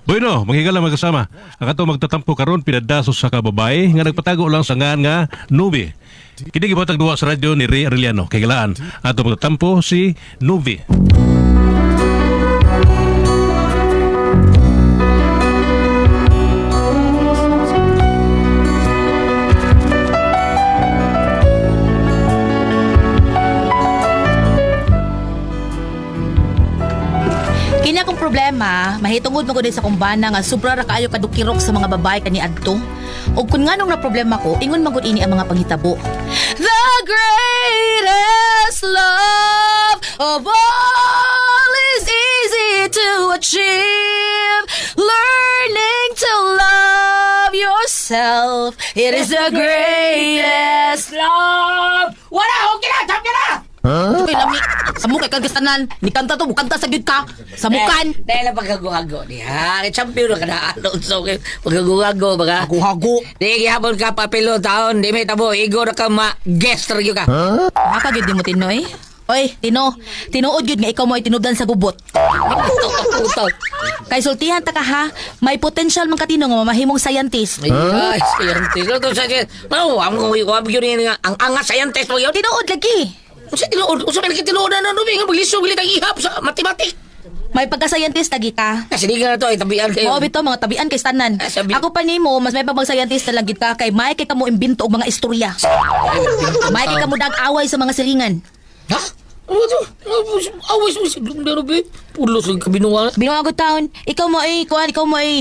Bueno, manghigala magkasama. Ang ato magtatampo karon pinadasos sa kababae nga nagpatago lang sa ngan nga Nubi. Kini gibatag duwa sa radyo ni Ray Arellano. Kay galaan ato magtatampo si Nubi. Kini akong problema, mahitungod mo ko din sa kumbana nga sobra ra kaayo kadukirok sa mga babae kani adto. Ug kun nganong na problema ko, ingon magud ini ang mga panghitabo. The greatest love of all is easy to achieve. Learning to love yourself, it is the greatest love. Wala! Okay na! Tap na! Uy, lami, sa mukha kang kastanan, ni kanta to, bukanta sa gyud ka. Sa mukan. Dahil ang pagkaguhago niya. Champion na ka na. So, pagkaguhago, baga. Hago-hago. Di gihapon ka papilo taon. Di may tabo. Igo na ka ma-guest review ka. Maka gyud di mo tinoy. Oy, tinuod gyud nga ikaw mo ay tinubdan sa gubot. Putot. Kay sultihan ta ka ha, may potential man katino nga mamahimong scientist. Ay, scientist. Ito sa no, ang yun nga. Ang anga scientist mo yun. Tinuod lagi. Usa tinuod. Usa ka tinuod na nubing. Maglisog gilit ang ihap sa matematik. May pagka-scientist lagi ka. Kasi di ka na to. Tabian kayo. Oo, bito, mga tabian kay stanan. Sabi- Ako pa nimo, mas may pag-scientist na lang gid ka kay may kay kamo imbento og mga istorya. May kay kamo dag-away sa mga silingan. Ha? Ano to? Awas mo si Ruby. Pulo sa kabinuwa. Binuang taon, ikaw mo ay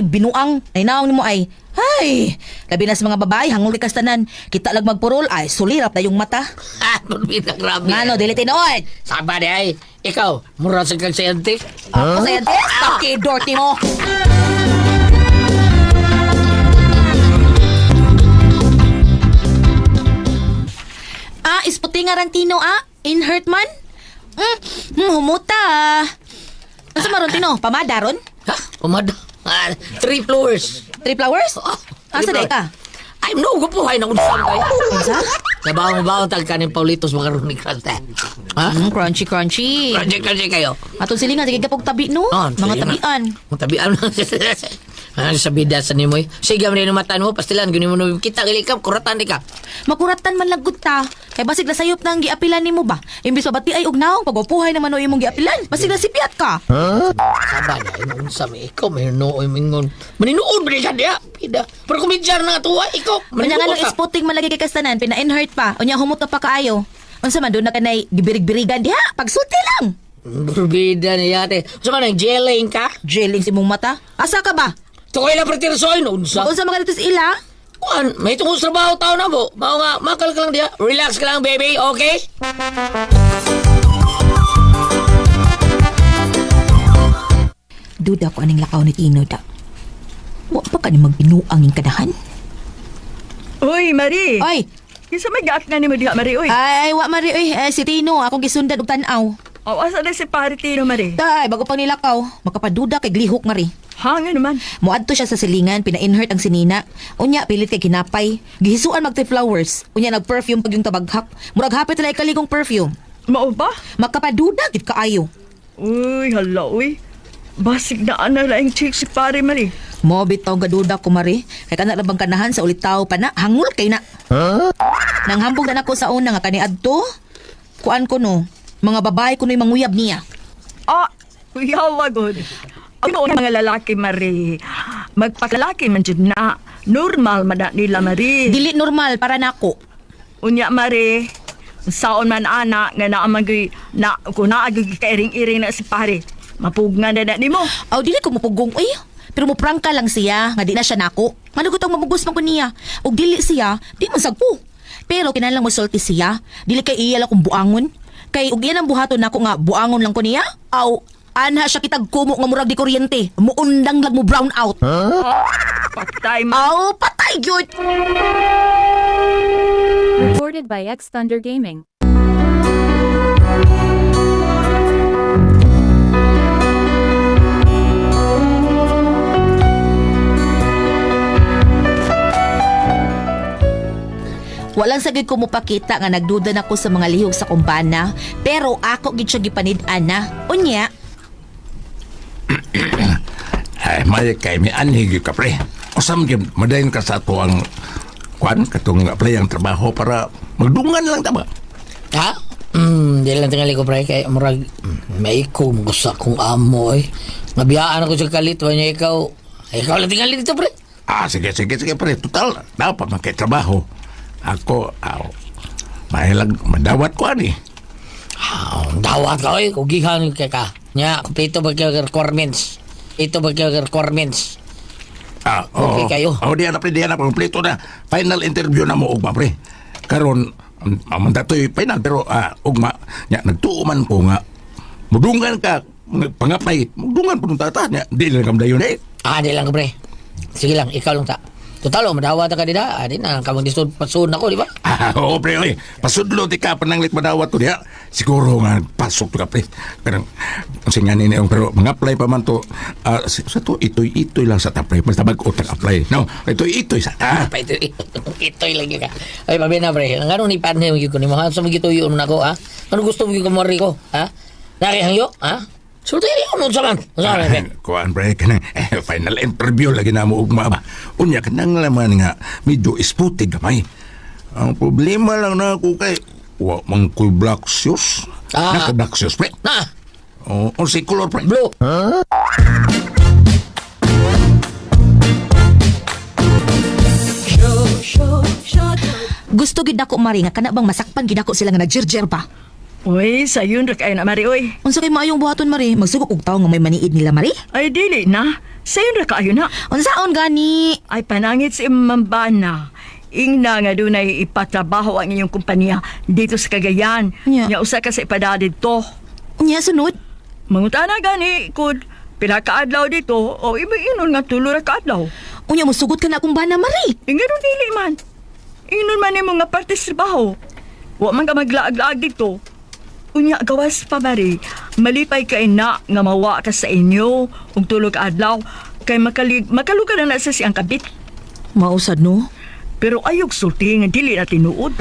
binuang. Ay naong nimo ay. Ay, labi na sa mga babae, hangul ka tanan. Kita lang magpurol, ay sulirap na yung mata. Ah, Ruby na grabe. Ngano, dili tinuod. Saba di ay. Ikaw, mura sa kang scientist. Ako scientist, taki dorty mo. Isputi nga rantino, inhert man. Humuta. Ano maron tino? Pamadaron? Ha? Pumada. 3 floors. 3 flowers? Asa three day ka? Ay, no, gupuhay na unsang kayo. Unsa? Nabaw-baw tag kanin Paulitos makaroon ni Krante. Ha? Crunchy, crunchy. Project kayo. Atong silingan, sige kapag tabi, no? Oh, Mga sige na. tabian. Kung tabian mo. Ano sa bidasan ni mo eh. Sige, man yung matan mo. Pastilan, gini mo nung kita. Gilikap, kuratan di ka. Makuratan man lagot ta. Kay basig na sayop na ang giapilan nimo ba? Imbis mabati ay og naong pagwapuhay naman o imong giapilan. Basig na sipiat ka. Saba na, inong sa mi. Ikaw, may nooy mingon. Maninood ba niya diya? Pida. Pero kumidyar na nga tuwa, ikaw. Manya nga Maninood nang ka. isputing malagi kay kastanan, pina-inhert pa. Unya humot na pa kaayo. Unsa man doon na kanay gibirig-birigan diha? Pagsulti lang. Burbida niya ate. Sa man, jelling ka? Jailing si mong mata. Asa ka ba? Tukoy lang pretirsoy, unsa? Unsa mga dito sa ila? Kuan, may tungkol sa trabaho tao na mo. Mao nga, makal ka lang diya. Relax ka lang, baby, okay? Duda ko aning lakaw ni Tino da. Wa pa ka ni magbinuang yung kadahan? Uy, Marie. Oy! Kinsa may gaak nga ni mo diha, Marie, uy. Ay, wa mari oy. Si Tino, akong gisundan og tan-aw. O, asa na si Paritino, Marie? Tay, bago pang nilakaw. Makapaduda kay glihok nga ri. Ha, nga naman. Muadto siya sa silingan, pina-inhert ang sinina. Unya, pilit kay kinapay. Gihisuan magti-flowers. Unya, nag-perfume pag yung tabaghak. Murag hapit na ikaligong perfume. Mao ba? Makapaduda, gid kaayo. Uy, hala, uy. Basig na ana laing chick si pare, Marie. Mo bitaw gaduda ko mari. Kay kana labang kanahan sa ulitaw pa na. Hangul kay na. Nang hambog na nako sa una nga kaniadto. Kuan ko no. Mga babae ko no'y manguyab niya. Ah, yawa god. Ang mga lalaki, Marie. Magpakalaki man jud na. Normal man na nila, Marie. Dili normal para nako. Unya, Marie. Saon man ana nga naamagi na kung naagi kairing-iring na si pare. Mapugna na na nimo. Aw dili ko mapugong uy. Pero mo prangka lang siya nga di na siya nako. Manugot ang mamugos man ko niya. Og dili siya, di man sagpo. Pero kinahanglan mo sulti siya. Dili kay iya lang kung buangon. Kay ug yan ang buhaton nako nga buangon lang ko niya. Aw anha siya kitag kumo nga murag di kuryente. Muundang lang mo brown out. Patay man. Aw patay gyud. Recorded by X Thunder Gaming. Walang sagid ko mupakita nga nagduda na ko sa mga lihok sa kumbana, pero ako gid siya gipanid-an na. Unya, Ay, may kay may anhig ka pre. Usam gyud madayon ka sa ato ang kuan katong apply ang trabaho para magdungan lang ta ba? Ha? Di lang tingali ko pre kay murag may ikaw gusto akong amo eh. Mabiyaan ako sa kalit niya ikaw. Ikaw lang tingali dito pre. Sige pre. Total, dapat magkaitrabaho. Ako, mahilag, madawat ko ani. Dawat ka eh. Kugihan ka. Nya, kompleto ba kayo requirements? Ito ba kayo requirements? Okay kayo. Diyan na, kompleto na. Final interview na mo, ugma pre. Karon, mandatoy final, pero ugma, nagtuuman ko nga, mudungan ka, pangapay, mudungan po nung tata niya. Di lang kam dayon eh. Di lang pre. Sige lang, ikaw lang ta. Total, madawat ka nila. Di na, kamang disod pasun ako, di ba? Oo pre, oy. Pasudlo di ka, pananglit madawat ko diya. Siguro nga, pasok ka pre. Pero, kasi nga ninayong, pero mag-apply pa man to. Sa to, itoy lang sa tapre. Basta mag-utang apply. No, itoy sa ta. Ito'y lang yun ka. Ay, pabi na pre. Ang anong nipan niyo ko ni mo, ha? Sa magito yun na ko, ha? Ano gusto mo yung kumari ko, ha? Nakihangyo, ha? Sulti yun, unsaman. Kuan pre, kanang final interview lagi na mo ugma ba. Unya kanang laman nga, medyo isputig gamay. Ang problema lang na ako kay, mang ko'y black shoes. Naka-black shoes pre. Na! O si color pre. Blue! Gusto gid nako Mari nga kana bang masakpan gid ako sila nga nagjirjer pa. Uy, sayon ra kayo na, Mari, uy. Unsa kay maayong buhaton Mari? Magsugok og tawo nga may maniid nila Mari? Ay, dili na. Sayon ra kayo na. Unsaon gani? Ay, panangit si Mambana. Ingna nga doon ay ipatrabaho ang inyong kumpanya dito sa Cagayan. Nya. Nga usa ka sa ipadadid to. Unya sunod? Mangutana gani, kud pila ka adlaw dito o iba-inon nga tulo ra ka adlaw. Unya mosugot ka na akong bana Mari. Ingano dili man. Inon man nimo nga parte sa trabaho. Wa man ka maglaag-laag dito. Unya gawas pa Mari, malipay ka ina nga mawa ka sa inyo ug tulog adlaw kay makalugan na sa siyang kabit. Mausad no? Pero ayog sulti nga dili na tinuod.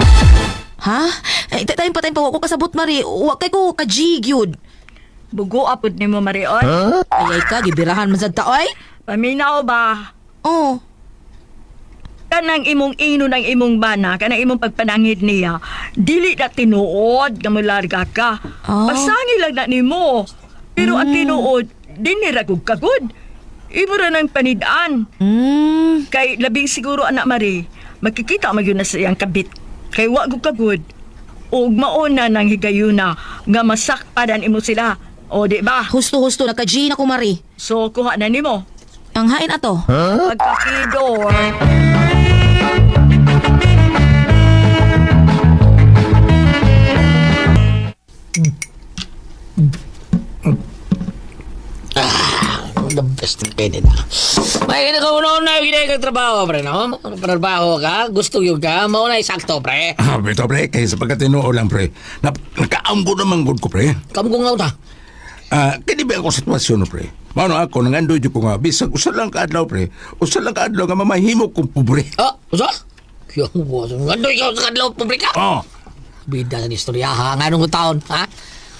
Ha? Tayo pa wa ko kasabot Mari. Wa kay ko kajig yun. Bugo apod nimo Mari oy. Ay ka gibirahan man sad ta oy. Paminaw ba? Oh. Kanang imong ino ng imong bana, kanang imong pagpanangit niya, dili na tinuod nga mularga ka. Pasangi lang na nimo. Pero ang tinuod, diniragog kagod. Imo ra ng panidaan. Kay labing siguro anak Mari, magkikita magyud na sa iyang kabit. Kay wa gud kagod. Ug mauna nang higayuna nga masakpadan imo sila. O di ba? Husto-husto nakaji na ko Mari. So kuha na nimo. Ang hain ato. Pagkakidor. The best thing pwede na. May kinakauna-una yung ginay kang trabaho, pre, no? Trabaho ka, gusto yung ka, mauna sakto, pre. Bito pre, kaya sa pagkatinoo lang pre. Nakaambo naman good ko pre. Kamu kong nga ta. Kaya ba ako sitwasyon pre? Mano ako, nangandoy ko nga, bisag usa lang kaadlaw pre. Usa lang kaadlaw nga mamahimo kong pobre. Usa? Kaya mo po, gandoy ka sa kadlaw publika. Bida sa istorya, ha? Nganong taon, ha?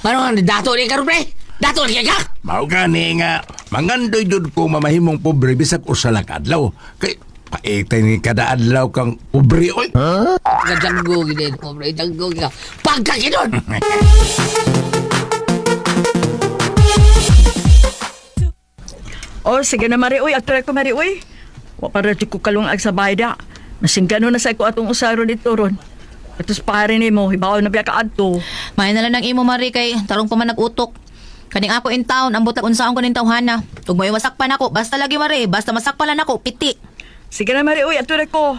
Nganong dato ni karon, pre? Dato ni ka? Mao gani nga, mangandoy jud ko mamahimong pobre bisag usa lang kaadlaw. Kay paitay ni kada adlaw kang pobre oy. Kadanggo gid mo, pre, danggo ka. Pagkakinon. O, sige na Mari, uy. Aktra ko Mari, uy. Wa para di ko kalungag sa bayda. Masinggano na sa ko atong usaro dito ron. Atos pare ni mo, hibaw na biya ka adto. May na lang ng imo Mari kay tarong pa man nagutok. Kaning ako in town, ang butag unsaon ko ning tawhana. Ug may masakpan ako, basta lagi Mari, basta masakpan lang ako, piti. Sige na Mari, uy. Aktra ko.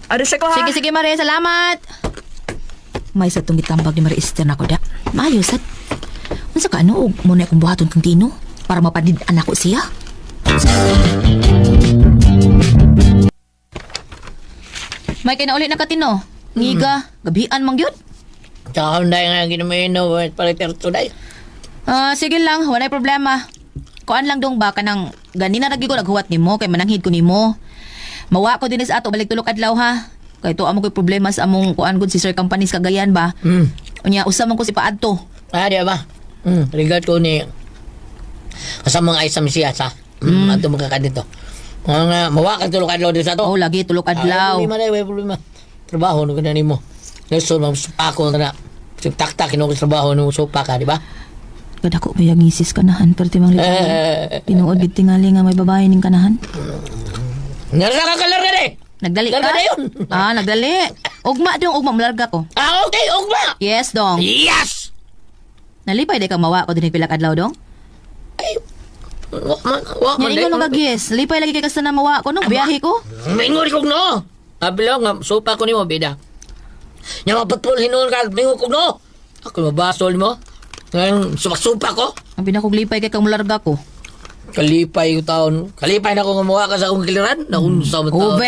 Aris ako ha. Sige Mari, salamat. May sa tong gitambag ni Mari Esther nako da. Maayo sad. Unsa ka ano og mo na akong buhaton kang Tino para mapadid-an ako siya? May kinauli na katino. Ngiga, gabian mang yun. Tsaka hunday nga ginamino, paliter today. Sige lang, walay problema. Kuan lang dong ba kanang ganina lagi ko naghuwat nimo kay mananghid ko nimo. Mawa ko dinis ato balik tulok adlaw ha. Kay to amo koy problema sa among kuan gud si Sir Companies Cagayan ba. Unya usa man ko si paadto. Di ba? Regard ko ni kasama nga isang siya sa Ato makakadito. Mga mawakan tulog adlaw din sa to. Oh, lagi tulog adlaw. Problema na, may problema. Trabaho, no ganyan mo. Lesson, magsupa ko na. Tak-tak, kinuha ko trabaho, no supa ka, di ba? Kada ko bayag ngisis kanahan pero timang lipa. Tinuod gid tingali nga may babae ning kanahan. Nasa ka kalarga na eh! Nagdali ka? Larga na yun! Nagdali. Ugma dong, ugma malarga ko. Okay, ugma! Yes dong. Yes! Nalipay day ka mawa ko din pilak adlaw dong. Ay, wak Nya ingon nga yes. Lipay lagi kay kasta na mawa ko nung biyahe ko. Mingon ko no! Abilo nga, supa ko ni mo, bida. Nya mapatpul hinuon ka, mingon ko no! Ako mabasol mo. Ngayon, supa ko. Ang pinakog lipay kay kang malarga ko. Kalipay yung taon. Kalipay na ako gumawa ka sa akong kiliran. Naunsa mo taon.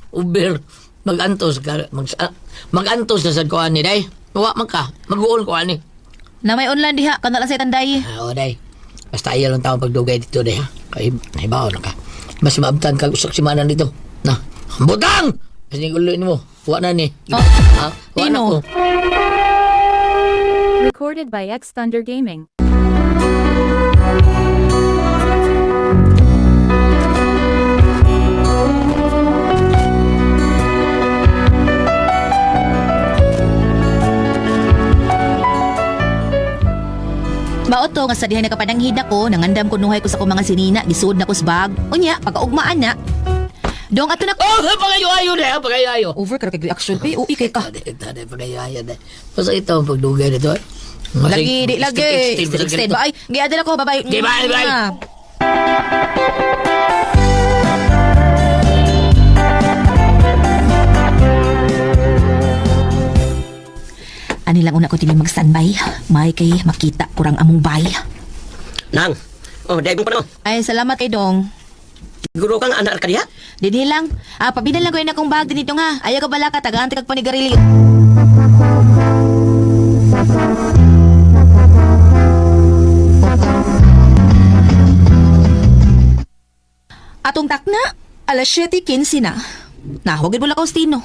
Uber. Mag-antos ka. Mag-antos na sa kuhaan ni day. Mawa man ka. Mag-uol kuhaan ni. Na may online diha kana lang sa tanday. Oo day. Basta iya lang taon pagdugay dito day ha. Kay nahibaw na ka. Mas maabtan ka usak simanan dito. Na. Butang! Kasi yung ulo mo. Huwa na ni. Oh, Huwa na Tino. ko. Recorded by X Thunder Gaming. Baot to nga sa dihay nakapananghid ako, nangandam ko nuhay ko sa akong mga sinina, gisuod na ko sa bag. Unya, pagkaugmaan na. Dong ato na ko. Oh, pagayo-ayo na. Pagayo-ayo. Over ka kay reaction pay, ui kay ka. Tade, pagayo-ayo na. Basta ito ang pagdugay nito eh. Lagi, di lagi. Extend ba? Ay, giadala ko, babay. Okay, bye. Ani lang una ko tini mag-standby. May kay makita kurang among bay. Nang, dahil mo pa no. Ay, salamat kay Dong. Siguro kang anak ka diha? Dinhi lang. Pabinan lang ko yun akong bag dinito nga. Ayaw ka bala ka, tagaante kag panigarilyo. Atong takna, alas 7:15 na. Nahawagin mo lang Faustino.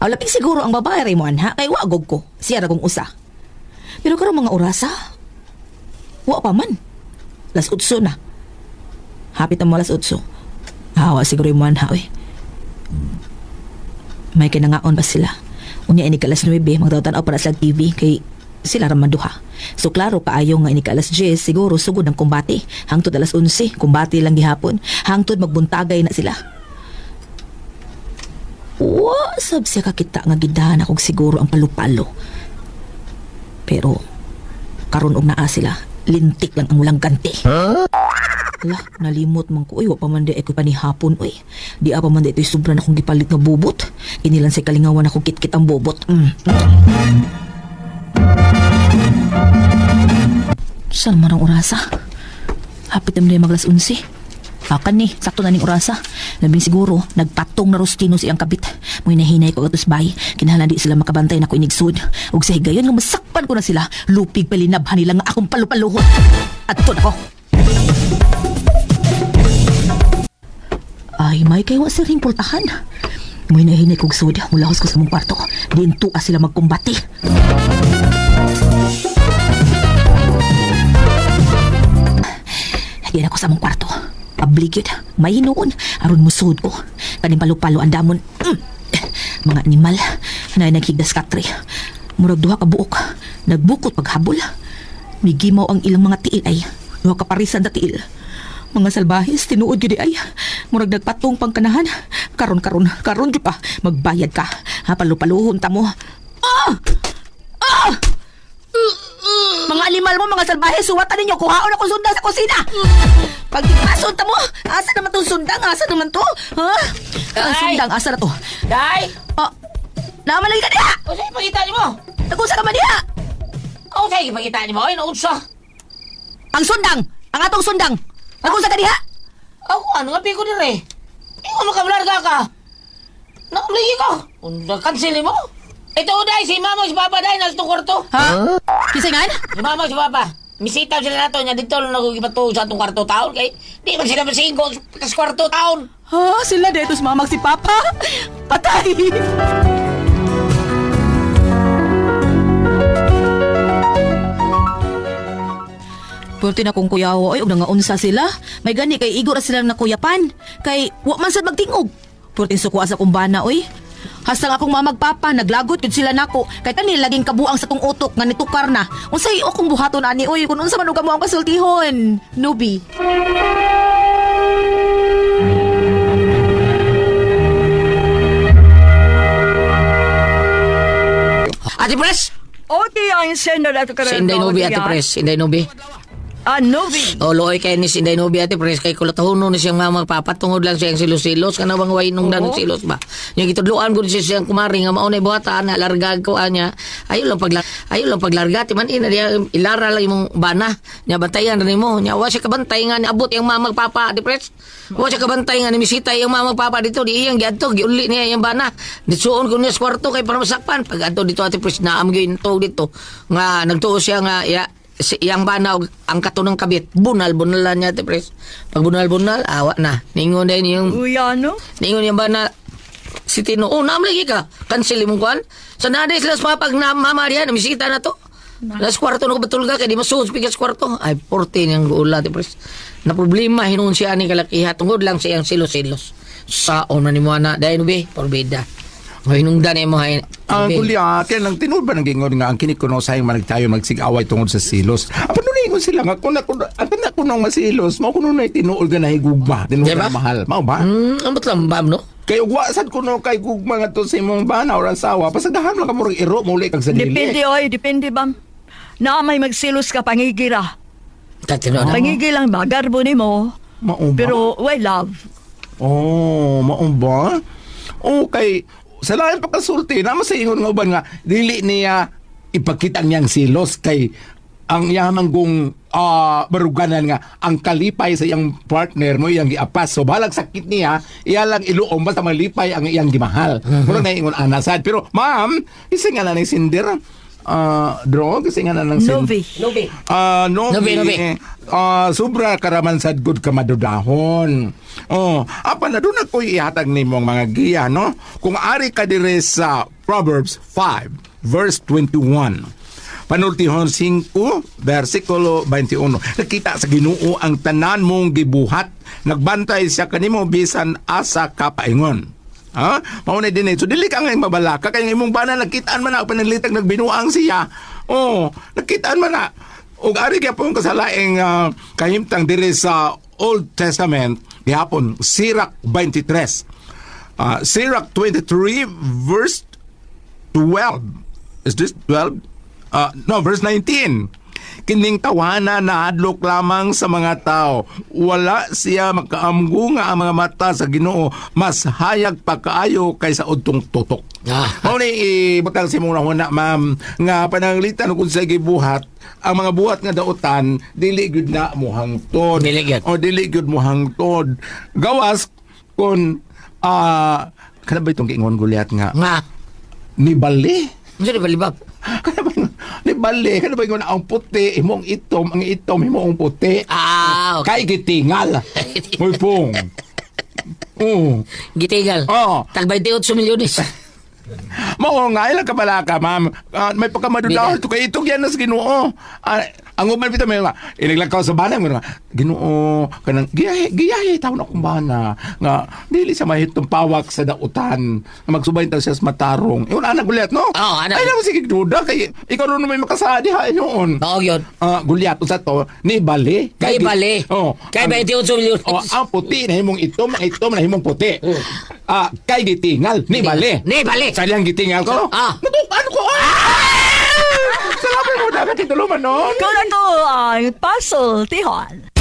Aw laping siguro ang babae ray mo anha kay wagog ko. Siya ra kong usa. Pero karong mga orasa, wa pa man. Las 8 na. Hapit na mo alas 8. Hawa siguro yung manha eh. May kinangaon ba sila? Unya ini kalas 9 magtawtan para sa TV kay sila ra maduha. So klaro kaayo nga ini kalas 10 siguro sugod ang kumbate. Hangtod alas 11 kumbate lang gihapon. Hangtod magbuntagay na sila. Wa sab siya kakita nga gidahan akong siguro ang palupalo. Pero karon og naa sila, lintik lang ang ulang ganti. Lah, nalimot man ko. Uy, wa pa man di ako panihapon, uy. Di pa man di ito'y sobra na akong gipalit nga bubot. Inilan sa kalingawan ako kit-kit ang bubot. Saan man ang orasa? Hapit naman na maglas 11. Akan ni, sakto na ning orasa. Labing siguro, nagpatong na rostino siyang kabit. Mo'y nahinay ko atos bay. Kinahanglan di sila makabantay na ko inigsud. Ug sa higayon nga masakpan ko na sila. Lupig palinabhan nila nga akong palupaluhot. At to na ko. Ay, may kayo sa ring pultahan. Mo'y nahinay kong sud. Mulahos ko sa mong kwarto. Diin tuwa sila magkumbati. Yan ako sa mong kwarto. Abligid, may hinuon. Aron musud ko. Kaning palo-palo ang damon. Mga animal. Na naghigdas katri. Murag duha ka buok. Nagbukot paghabol. Migimaw ang ilang mga tiil ay. Duha ka parisan na tiil. Mga salbahis, tinuod yun ay. Murag nagpatong pangkanahan. Karon dyan pa. Magbayad ka. Palo-paluhon ta mo. Mga animal mo, mga salbahe, suwatan ninyo. Kuhaon ako sundang sa kusina. Pag ipasod ta mo, asa naman itong sundang? Asa naman to? Ha? Ang sundang, asa na to? Day! Namalay ka niya! O sa'yo pagkita niyo mo? Nakusa ka man niya! O sa'yo pagkita niyo mo? Ay, naunsa. Ang sundang! Ang atong sundang! Nakusa ka niya! Ako, ano nga piko din eh? Ikaw makabalarga ka. Nakamligi ko. Cancel mo? Ito, Day, si mama si papa, Day, nasa itong kwarto. Ha? Kisingan? Si mama si papa. Misitaw sila nato niya dito lang nagkipato sa itong kwarto taon. Kay, di man sila masinggo sa kwarto taon. Ha? Sila dito sa mamag si Papa? Patay! Pwerte na kong kuyawa, ay, og nangaunsa sila. May gani kay igor sila na kuyapan. Kay, wa man sad magtingog. Pwerte sukuha sa kumbana, oy. Hasta nga akong mamagpapa, naglagot yun sila nako. Kay tani laging kabuang sa tong utok nga nitukar na. Unsay akong buhaton ani, oy, kung unsa man og mo ang pasultihon. Nubi. Ate Pres! Okay ang sender ato Si Inday Nubi, Ate Pres. Inday Nubi. Novi. O, looy kay ni si Inday Nubi, Ate Pres. Kay kulatahuno ni siyang mga magpapatungod lang siyang silos-silos. Kana bang way nung danong silos ba? Yung itudluan ko siyang kumari nga maunay buhatan na largag ko anya. Ayaw lang paglarga. Timan ina niya ilara lang yung bana. Nya bantayan na nimo. Nya wa siya kabantay nga ni abot yung mga magpapa, Ate Pres. Wa siya kabantay nga ni misita yung mga magpapa dito. Di iyang giadto, giuli niya yung bana. Ditsuon ko niya sa kwarto kay para masakpan. Pag adto dito, Ate Pres, naam gyud dito. Nga nagtuo siya nga yang banaw ang katunang kabit bunal-bunalan niya, Ate Pres. Pag bunal-bunal awa na ningon din yung Uyano? ningon yung bana si Tino. Oh, naam lagi ka cancel mo kuan sa naday sila sa pag na mama diyan misita na to las kwarto no betul ka kay di masuod pigas kwarto ay 14 yung gula, Ate Pres. Na problema hinuon siya ni kalakiha tungod lang sa iyang silos-silos sa ona ni mo na dahil be porbida mo hinungdan mo hay Ang kulya, kaya lang tinud ba nang gingon nga ang kinikuno sa yung managtayo magsig-away tungod sa silos. Apa nun sila nga kung ako nang masilos, mao kuno na tinuol ga nahigugma, tinuol Diba? na mahal. Mao ba? ang batlambam no. Kay ugwa sad kuno kay gugma nga to sa imong bana or asawa, pasagahan lang ka murag iro muli kag sa dili. Depende bam. Na may magsilos ka pangigira. Tatino na. Pangigil lang ba? Garbo ni mo. Mao ba? Pero, why love? Oh, mao ba? Okay. Sa lain pagkasulti, naman sa ingon nga uban nga, dili niya ipakita niyang silos kay ang yamang kong baruganan nga ang kalipay sa iyang partner mo iyang giapas. So balag sakit niya, iya lang iluom basta malipay ang iyang gimahal. Murag na ingon anasad. Pero ma'am, kasi nga na ng sindir, drog, kasi nga na ng sindir. Novi. Nobi. Sobra karaman sad good ka madudahon. Apa na doon ako ihatag ni mong mga giya, no? Kung ari ka dire sa Proverbs 5, verse 21, panultihon 5, versikulo 21, nakita sa Ginoo ang tanan mong gibuhat, nagbantay siya kanimo bisan asa kapaingon. Mauna din ito. Dili ka ngayon mabalaka. Kaya imong bana, nakitaan man na pananglitag nagbinuang siya. Nakitaan man na. O ari kaya pong kasalaing kahimtang diri sa Old Testament, gihapon, Sirach 23. Sirach 23, verse 12. Is this 12? No, verse 19. Kining tawana na hadlok lamang sa mga tao. Wala siya makaamgo nga ang mga mata sa Ginoo. Mas hayag pa kaayo kaysa udtong tutok. Mao ni ibutang si muna huna, ma'am, nga pananglitan kung sa gibuhat, ang mga buhat nga dautan, dili gud na mo hangtod. Dili gyud. O dili gud mo hangtod. Gawas kung kana ba itong giingon Goliath nga Nga. ni bali? Ano di balibab? Kana ba ni bali? Kana ba yung ang puti imong itom, ang itom imong puti? Okay. Kay gitingal. Muy pong. Gitigal. Oo. Tag 28 milyones. Mao nga ilang kabalaka, ma'am. May pagkamadudaw to kay itong yan nas Ginoo. Ang uman pito may nga ilaglakaw sa bana mo nga Ginoo kanang giyahe taon akong bana nga dili sa mahitong pawak sa dautan magsubay ta siya sa matarong. Iyon anak Goliath no? Oo, anak. Ay lang sige duda kay ikaw ron may makasadi ha noon. Oo, yun. Goliath usa to ni bali. Kay bali. Oh. Kay 28 milyones. Ang puti na himong itom, ang itom na himong puti. Kay gitingal ni bali. Ni bali. Sa liyang gitingal ko? Natupan ko! Salamat mo, dagat ituluman nun. Kung ito ang puzzle, Tihon.